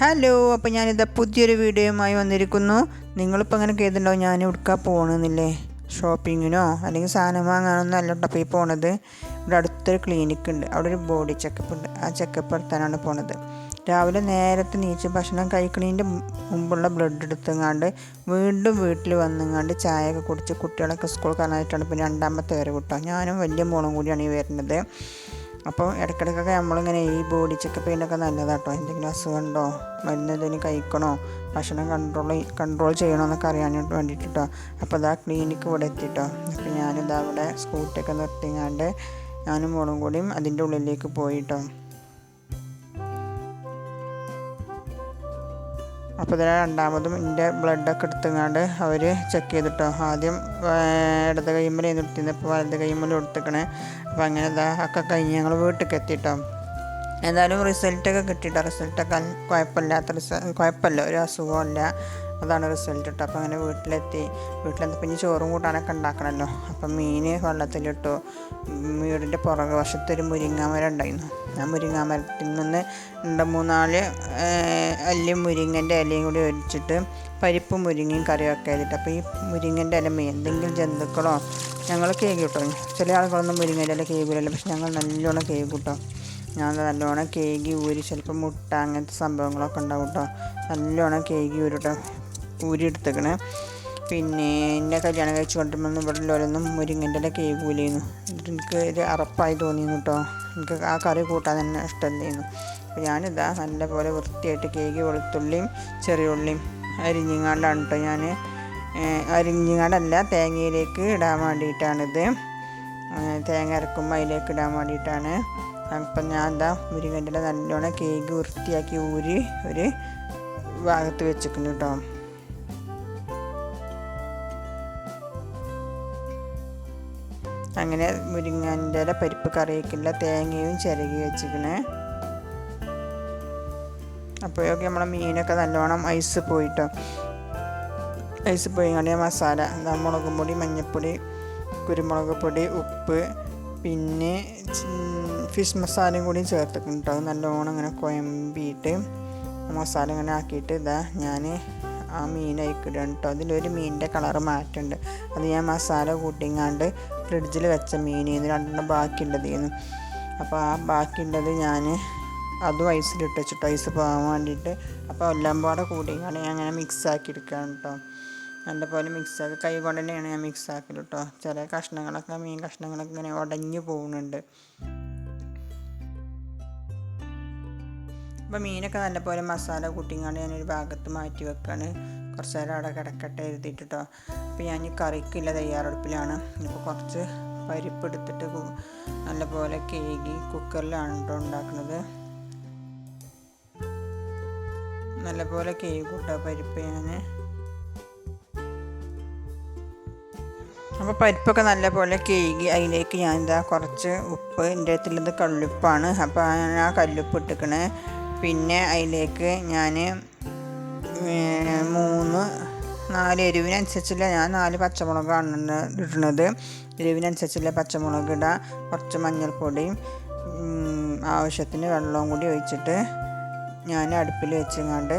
Hello, അപ്പോൾ ഞാനിതാ പുതിയൊരു വീഡിയോയുമായി വന്നിരിക്കുന്നു. നിങ്ങളിപ്പോൾ അങ്ങനെ കേട്ടിട്ടുണ്ടാവും ഞാൻ എവിടേക്കാ പോകണമെന്നില്ലേ, ഷോപ്പിങ്ങിനോ അല്ലെങ്കിൽ സാധനം വാങ്ങാനൊന്നും അല്ല കേട്ടോ പോയി പോണത്. ഇവിടെ അടുത്തൊരു ക്ലിനിക്ക് ഉണ്ട്, അവിടെ ഒരു ബോഡി ചെക്കപ്പ് ഉണ്ട്. ആ ചെക്കപ്പ് എടുത്താനാണ് പോണത്. രാവിലെ നേരത്തെ നീച്ച് ഭക്ഷണം കഴിക്കണതിൻ്റെ മുമ്പുള്ള ബ്ലഡ് എടുത്തങ്ങാണ്ട് വീണ്ടും വീട്ടിൽ വന്നങ്ങാണ്ട് ചായയൊക്കെ കുടിച്ച് കുട്ടികളൊക്കെ സ്കൂൾ കാണാനായിട്ടാണ് ഇപ്പോൾ രണ്ടാമത്തെ വരെ കൂട്ടോ. ഞാനും വലിയ മോളും കൂടിയാണ് ഈ വരുന്നത്. അപ്പോൾ ഇടയ്ക്കിടയ്ക്കൊക്കെ നമ്മളിങ്ങനെ ഈ ബോഡി ചെക്കപ്പ് ചെയ്യുന്നതൊക്കെ നല്ലതാട്ടോ. എന്തെങ്കിലും അസുഖമുണ്ടോ, മരുന്ന് എന്തെങ്കിലും കഴിക്കണോ, ഭക്ഷണം കൺട്രോൾ ചെയ്യണോ എന്നൊക്കെ അറിയാൻ വേണ്ടിയിട്ട് കേട്ടോ. അപ്പോൾ ഇതാ ക്ലിനിക്ക് ഇവിടെ എത്തിട്ടോ. അപ്പോൾ ഞാനിതാ അവിടെ സ്കൂട്ടിയൊക്കെ നിർത്തിങ്ങാണ്ട് ഞാനും മോളും കൂടിയും അതിൻ്റെ ഉള്ളിലേക്ക് പോയിട്ടോ. അപ്പോൾ ഇതിനെ രണ്ടാമതും എൻ്റെ ബ്ലഡൊക്കെ എടുത്തുങ്ങാണ്ട് അവർ ചെക്ക് ചെയ്തിട്ടോ. ആദ്യം ഇടത് കൈമ്മൽ നിർത്തിയത്, ഇപ്പോൾ വലത് കൈമ്മൽ കൊടുത്തിക്കണേ. അപ്പോൾ അങ്ങനെ ഇതാ ഒക്കെ കഴിഞ്ഞ് ഞങ്ങൾ വീട്ടിലേക്ക് എത്തിയിട്ടോ. എന്തായാലും റിസൾട്ടൊക്കെ കിട്ടിയിട്ടോ. റിസൾട്ടൊക്കെ കുഴപ്പമില്ല, ഒരു അസുഖമില്ല. അതാണ് റിസൾട്ട് കേട്ടോ. അപ്പോൾ അങ്ങനെ വീട്ടിലെന്തപ്പോൾ ഇനി ചോറും കൂട്ടാനൊക്കെ ഉണ്ടാക്കണമല്ലോ. അപ്പം മീൻ വെള്ളത്തിലിട്ടു. വീടിൻ്റെ പുറകെ വശത്തൊരു മുരിങ്ങാമരം ഉണ്ടായിരുന്നു. ആ മുരിങ്ങാമരത്തിൽ നിന്ന് 2-3 അല്ലി മുരിങ്ങൻ്റെ ഇലയും കൂടി ഒഴിച്ചിട്ട് പരിപ്പും മുരിങ്ങയും കറിയൊക്കെ ആയിട്ട്. അപ്പോൾ ഈ മുരിങ്ങൻ്റെ ഇല എന്തെങ്കിലും ജന്തുക്കളോ ഞങ്ങൾ കേക്ക് കിട്ടോ. ചില ആളുകളൊന്നും മുരിങ്ങൻ്റെ ഇല കേക്കില്ലല്ലോ, പക്ഷെ ഞങ്ങൾ നല്ലോണം കേക്ക് കിട്ടോ. ഞാൻ നല്ലോണം കേക്ക് ഊരി, ചിലപ്പോൾ മുട്ട അങ്ങനത്തെ സംഭവങ്ങളൊക്കെ ഉണ്ടാവും കേട്ടോ. നല്ലോണം കേക്ക് ഊരി എടുത്തേക്കണേ. പിന്നെ എന്നെ കല്യാണം കഴിച്ച് കൊണ്ടുവരുമ്പോൾ ഇവിടെ ഉള്ളവരൊന്നും മുരിങ്ങൻ്റെ ഇല കേൾക്കൂലായിരുന്നു. എന്നിട്ട് എനിക്ക് ഒരു അറപ്പായി തോന്നിയിരുന്നു കേട്ടോ. എനിക്ക് ആ കറി കൂട്ടാൻ തന്നെ ഇഷ്ടമല്ലായിരുന്നു. അപ്പോൾ ഞാനിതാ നല്ലപോലെ വൃത്തിയായിട്ട് കേക്ക് വെളുത്തുള്ളിയും ചെറിയ ഉള്ളിയും അരിഞ്ഞിങ്ങാണ്ടാണ് കേട്ടോ. ഞാൻ അരിഞ്ഞിങ്ങാണ്ടല്ല, തേങ്ങയിലേക്ക് ഇടാൻ വേണ്ടിയിട്ടാണിത്. തേങ്ങ അരക്കുമ്പോൾ അതിലേക്ക് ഇടാൻ വേണ്ടിയിട്ടാണ്. അപ്പം ഞാൻ എന്താ മുരിങ്ങൻ്റെ ഇല നല്ലോണം കേക്ക് വൃത്തിയാക്കി ഊരി ഒരു ഭാഗത്ത് വെച്ചിട്ടുണ്ട് കേട്ടോ. അങ്ങനെ മുരിങ്ങൻ്റെ ഇല പരിപ്പ് കറിയൊക്കെയുള്ള തേങ്ങയും ചിരകി വെച്ചിക്കണേ. അപ്പോഴൊക്കെ നമ്മളെ മീനൊക്കെ നല്ലോണം ഐസ് പോയിട്ടോ. ഐസ് പോയിങ്ങാണ്ട് മസാല മുളക് പൊടി, മഞ്ഞൾപ്പൊടി, കുരുമുളക് പൊടി, ഉപ്പ്, പിന്നെ ഫിഷ് മസാലയും കൂടി ചേർത്തിട്ടുണ്ടോ. നല്ലോണം ഇങ്ങനെ കുഴമ്പിയിട്ട് മസാല ഇങ്ങനെ ആക്കിയിട്ട് ഇതാ ഞാൻ ആ മീനായിക്കിടുകയാണ് കേട്ടോ. അതിലൊരു മീനിൻ്റെ കളറ് മാറ്റുന്നുണ്ട്. അത് ഞാൻ മസാല കൂട്ടിങ്ങാണ്ട് ഫ്രിഡ്ജിൽ വെച്ച മീനിന്ന് 2 ബാക്കിയുള്ളതിന്ന്. അപ്പോൾ ആ ബാക്കിയുള്ളത് ഞാൻ അതും ഐസിലിട്ട് വെച്ചിട്ടോ, ഐസ് പോകാൻ വേണ്ടിയിട്ട്. അപ്പോൾ എല്ലാം പാടെ കൂട്ടിങ്ങാണ്ട് ഞാൻ അങ്ങനെ മിക്സാക്കി എടുക്കുകയാണ് കേട്ടോ. നല്ലപോലെ മിക്സാക്കി കൈ കൊണ്ട് തന്നെയാണ് ഞാൻ മിക്സാക്കൽ കേട്ടോ. ചില കഷ്ണങ്ങളൊക്കെ മീൻ കഷ്ണങ്ങളൊക്കെ ഇങ്ങനെ ഉടഞ്ഞു പോകുന്നുണ്ട്. അപ്പോൾ മീനൊക്കെ നല്ലപോലെ മസാല കൂട്ടിങ്ങാണ്ട് ഞാനൊരു ഭാഗത്ത് മാറ്റി വെക്കുകയാണ്. കുറച്ച് നേരം അവിടെ കിടക്കട്ടെ എഴുതിയിട്ട് കേട്ടോ. അപ്പോൾ ഞാൻ ഈ കറിക്കുള്ള തയ്യാറെടുപ്പിലാണ്. ഇപ്പോൾ കുറച്ച് പരിപ്പ് എടുത്തിട്ട് നല്ലപോലെ കേകി കുക്കറിലാണ് കേട്ടോ ഉണ്ടാക്കുന്നത്. നല്ലപോലെ കേക്ക് കേട്ടോ പരിപ്പ് ഞാൻ. അപ്പോൾ പരിപ്പൊക്കെ നല്ലപോലെ കേകി അതിലേക്ക് ഞാൻ എന്താ കുറച്ച് ഉപ്പ്, എൻ്റെ അടുത്തുള്ളത് കല്ലുപ്പാണ്. അപ്പോൾ ആ കല്ലുപ്പ് ഇട്ടിക്കണേ. പിന്നെ അതിലേക്ക് ഞാൻ 3-4 എരിവിനനുസരിച്ചുള്ള, ഞാൻ 4 പച്ചമുളകാണ് ഇടുന്നത്. എരിവിനനുസരിച്ചുള്ള പച്ചമുളക് ഇടുക. കുറച്ച് മഞ്ഞൾപ്പൊടിയും ആവശ്യത്തിന് വെള്ളവും കൂടി ഒഴിച്ചിട്ട് ഞാൻ അടുപ്പിൽ വെച്ചങ്ങാണ്ട്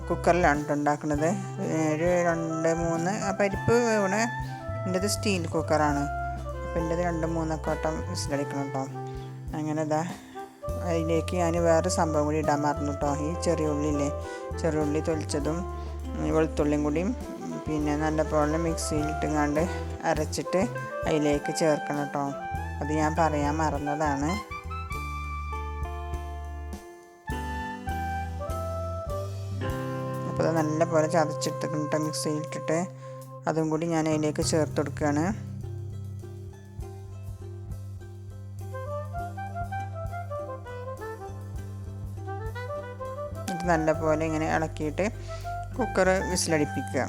കുക്കറിലാണ് ഉണ്ടാക്കുന്നത്. ഒരു 2-3 ആ പരിപ്പ് ഇവിടെ എൻ്റേത് സ്റ്റീൽ കുക്കറാണ്. അപ്പോൾ എൻ്റേത് 2-3 വട്ടം വിസിലടിക്കണം കേട്ടോ. അങ്ങനെ ഇതാ അതിലേക്ക് ഞാൻ വേറെ സംഭവം കൂടി ഇടാൻ മറന്നു കേട്ടോ. ഈ ചെറിയുള്ളി തൊലിച്ചതും വെളുത്തുള്ളിയും കൂടിയും പിന്നെ നല്ലപോലെ മിക്സിയിലിട്ടുങ്ങാണ്ട് അരച്ചിട്ട് അതിലേക്ക് ചേർക്കണം കേട്ടോ. അത് ഞാൻ പറയാൻ മറന്നതാണ്. അപ്പോൾ അത് നല്ലപോലെ ചതച്ചിട്ടിട്ട് മിക്സിയിലിട്ടിട്ട് അതും കൂടി ഞാൻ അതിലേക്ക് ചേർത്ത് കൊടുക്കുകയാണ്. ഇത് നല്ലപോലെ ഇങ്ങനെ ഇളക്കിയിട്ട് കുക്കർ വിസിലടിപ്പിക്കുക.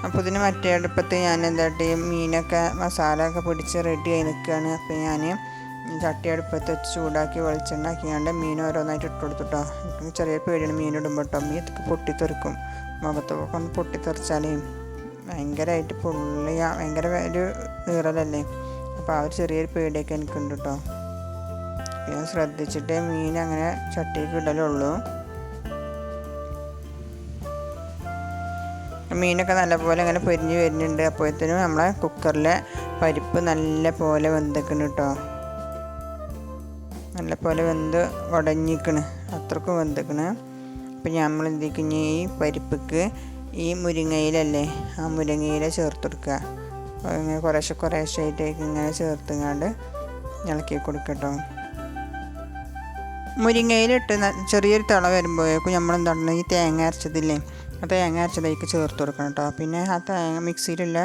അപ്പോൾ ഇതിന് മറ്റേ അടുപ്പത്ത് ഞാൻ എന്തായിട്ട് മീനൊക്കെ മസാല ഒക്കെ പിടിച്ച് റെഡിയായി നിൽക്കുകയാണ്. അപ്പോൾ ഞാൻ ചട്ടി അടുപ്പത്ത് വെച്ച് ചൂടാക്കി വെളിച്ചെണ്ണ ആക്കിയാണ്ട് മീൻ ഓരോന്നായിട്ട് ഇട്ട് കൊടുത്തിട്ടോ. എനിക്ക് ചെറിയ പേടിയാണ് മീൻ ഇടുമ്പോൾ കേട്ടോ. മീനൊക്കെ പൊട്ടിത്തെറിക്കും. മുഖത്തൊക്കെ ഒന്ന് പൊട്ടിത്തെറിച്ചാലേ ഭയങ്കരമായിട്ട് പൊള്ളിയ ഭയങ്കര ഒരു നീറലല്ലേ. അപ്പോൾ ആ ഒരു ചെറിയൊരു പേടിയൊക്കെ എനിക്കുണ്ട് കേട്ടോ. പിന്നെ ശ്രദ്ധിച്ചിട്ട് മീൻ അങ്ങനെ ചട്ടിക്ക് ഇടലുള്ളൂ. മീനൊക്കെ നല്ലപോലെ അങ്ങനെ പൊരിഞ്ഞ് വരുന്നുണ്ട്. അപ്പോഴത്തേനും നമ്മളെ കുക്കറിലെ പരിപ്പ് നല്ല പോലെ വെന്തിക്കണം കേട്ടോ. നല്ല പോലെ വെന്ത് ഉടഞ്ഞിക്കണ്, അത്രക്കും വെന്തിക്കണ്. അപ്പം നമ്മൾ എന്തിക്കും, ഈ പരിപ്പിക്ക് ഈ മുരിങ്ങയിലല്ലേ, ആ മുരിങ്ങയില ചേർത്ത് കൊടുക്കുക. ഇങ്ങനെ കുറേശ്ശെ ആയിട്ടേക്ക് ഇങ്ങനെ ചേർത്തുങ്ങാണ്ട് ഇളക്കി കൊടുക്കട്ടോ. മുരിങ്ങയിലിട്ട് ചെറിയൊരു തിള വരുമ്പോഴേക്കും നമ്മളെന്താണ് ഈ തേങ്ങ അരച്ചതില്ലേ, ആ തേങ്ങ അരച്ചതിലേക്ക് ചേർത്ത് കൊടുക്കണം കേട്ടോ. പിന്നെ ആ തേങ്ങ മിക്സിയിലുള്ള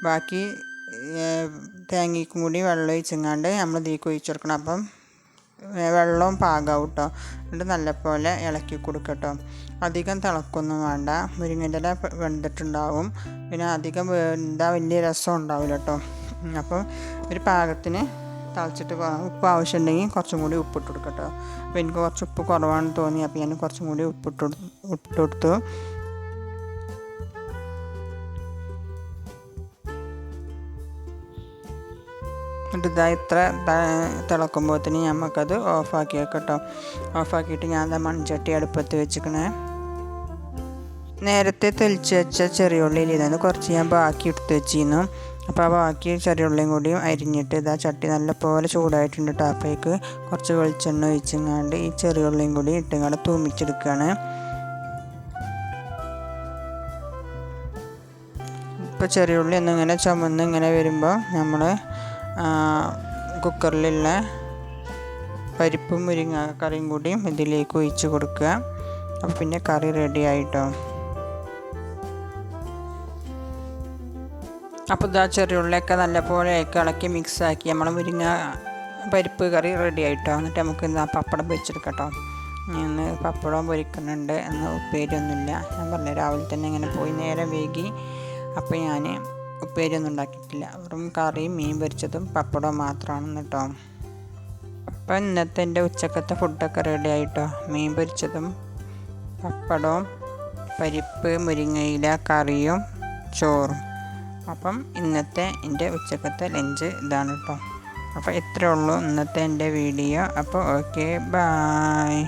ബാക്കി തേങ്ങയ്ക്കും കൂടി വെള്ളം ഒഴിച്ചങ്ങാണ്ട് നമ്മൾ ഇതിലേക്ക് ഒഴിച്ച് കൊടുക്കണം. അപ്പം വെള്ളവും പാകാവും കേട്ടോ. എന്നിട്ട് നല്ലപോലെ ഇളക്കി കൊടുക്കട്ടോ. അധികം തിളക്കൊന്നും വേണ്ട, മുരിങ്ങൻ്റെ ഇല വെന്തിട്ടുണ്ടാവും. പിന്നെ അധികം വെന്താൽ വലിയ രസം ഉണ്ടാവില്ല കേട്ടോ. അപ്പോൾ ഒരു പാകത്തിന് തിളച്ചിട്ട് ഉപ്പ് ആവശ്യമുണ്ടെങ്കിൽ കുറച്ചും കൂടി ഉപ്പിട്ട് കൊടുക്കട്ടോ. അപ്പോൾ എനിക്ക് കുറച്ച് ഉപ്പ് കുറവാണെന്ന് തോന്നി, അപ്പോൾ ഞാൻ കുറച്ചും കൂടി ഉപ്പിട്ട് കൊടുത്തു. എന്നിട്ട് ഇത്ര തിളക്കുമ്പോഴത്തേന് നമുക്കത് ഓഫാക്കി വെക്കട്ടോ. ഓഫാക്കിയിട്ട് ഞാൻ മൺചട്ടി അടുപ്പത്ത് വെച്ചിക്കണേ. നേരത്തെ തെളിച്ച് വെച്ച ചെറിയ ഉള്ളിയിൽ ഇതാണ് കുറച്ച് ഞാൻ ബാക്കി എടുത്ത് വെച്ചിരുന്നു. അപ്പോൾ ആ ബാക്കി ചെറിയ ഉള്ളിയും കൂടിയും അരിഞ്ഞിട്ട് ഇതാ ചട്ടി നല്ലപോലെ ചൂടായിട്ടുണ്ട് കേട്ടോ. അപ്പോഴേക്ക് കുറച്ച് വെളിച്ചെണ്ണ ഒഴിച്ചങ്ങാണ്ട് ഈ ചെറിയ ഉള്ളിയും കൂടി ഇട്ടങ്ങാണ്ട് തൂമിച്ചെടുക്കുകയാണ്. ഇപ്പോൾ ചെറിയ ഉള്ളി ഒന്നിങ്ങനെ ചുമന്ന് ഇങ്ങനെ വരുമ്പോൾ നമ്മൾ കുക്കറിലുള്ള പരിപ്പും മുരിങ്ങ കറിയും കൂടിയും ഇതിലേക്ക് ഒഴിച്ച് കൊടുക്കുക. അപ്പോൾ പിന്നെ കറി റെഡി ആയിട്ടോ. അപ്പോൾ ഇതാ ചെറിയ ഉള്ളിയൊക്കെ നല്ലപോലെ ഇളക്കി മിക്സാക്കി നമ്മൾ മുരിങ്ങ പരിപ്പ് കറി റെഡി ആയിട്ടോ. എന്നിട്ട് നമുക്ക് ഇന്ന് പപ്പടം പൊരിച്ചെടുക്കട്ടോ. ഇന്ന് പപ്പടം പൊരിക്കുന്നുണ്ട്, എന്ന് ഉപ്പേരിയൊന്നുമില്ല. ഞാൻ പറഞ്ഞ രാവിലെ തന്നെ ഇങ്ങനെ പോയി നേരം വൈകി. അപ്പോൾ ഞാൻ ഉപ്പേരിയൊന്നും ഉണ്ടാക്കിയിട്ടില്ല, വെറും കറിയും മീൻ പൊരിച്ചതും പപ്പടവും മാത്രമാണ് കേട്ടോ. അപ്പോൾ ഇന്നത്തെ എൻ്റെ ഉച്ചക്കത്തെ ഫുഡൊക്കെ റെഡി ആയിട്ടോ. മീൻ പൊരിച്ചതും പപ്പടവും പരിപ്പ് മുരിങ്ങയില കറിയും ചോറും. അപ്പം ഇന്നത്തെ എൻ്റെ ഉച്ചക്കത്തെ ലഞ്ച് ഇതാണ് കേട്ടോ. അപ്പോൾ ഇത്രയേ ഉള്ളൂ ഇന്നത്തെ എൻ്റെ വീഡിയോ. അപ്പോൾ ഓക്കെ, ബായ്.